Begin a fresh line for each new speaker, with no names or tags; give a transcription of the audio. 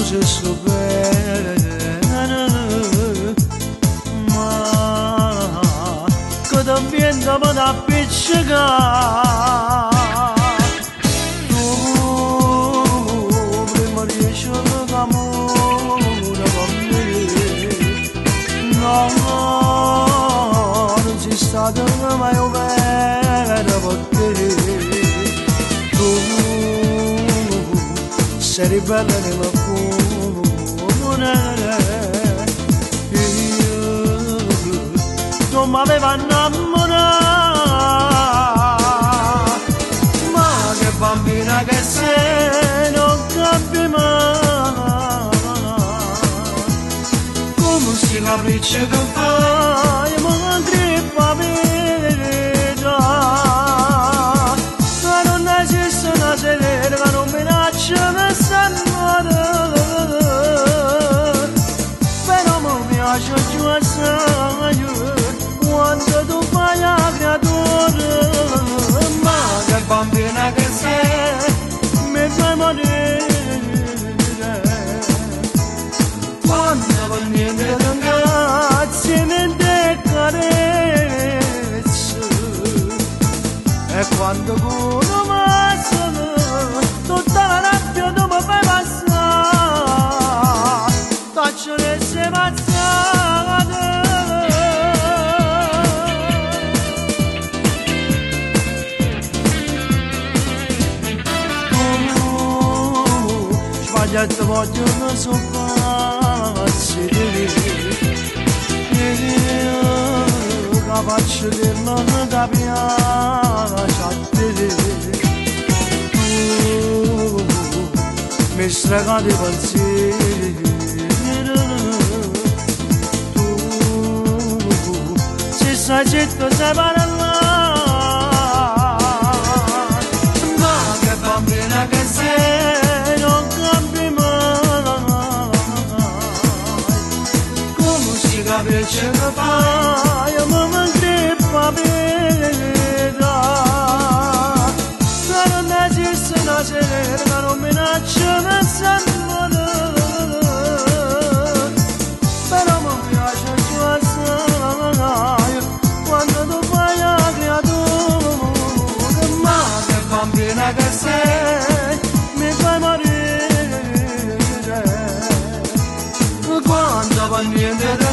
stesso bene, ma che también dava da appiccicare. Tu prima riesci a l'amore con me, no, non sei stato mai vero perché tu sei bella nella comune. Non mi aveva innamorato, ma che bambina che sei, non capi mai come si capriccia che fai, ma non grippa vita, che non esiste una sera che non minaccia che s'annora, però mi piace giù assai quando tu fai la creatura, ma che bambina che sei, mi fai morire. Quando per niente ti ringrazio, niente carezza, e quando culo mazzo, tutta la rabbia tu mi fai passare, faccio le sei mazzate. Sbagliato voglio non so farsi di capace di non capire a te. Tu mi strega di pensieri, tu se sai zitto sai parlare, ma che bambina che sei, non cambi mai, come si capisce che fai, ma mi ingrippa vita, se non esiste una sera che non minaccia che s'annora, però mi piace giù assai quando tu fai la creatura, ma che bambina che sei, mi fai morire, quando per niente ti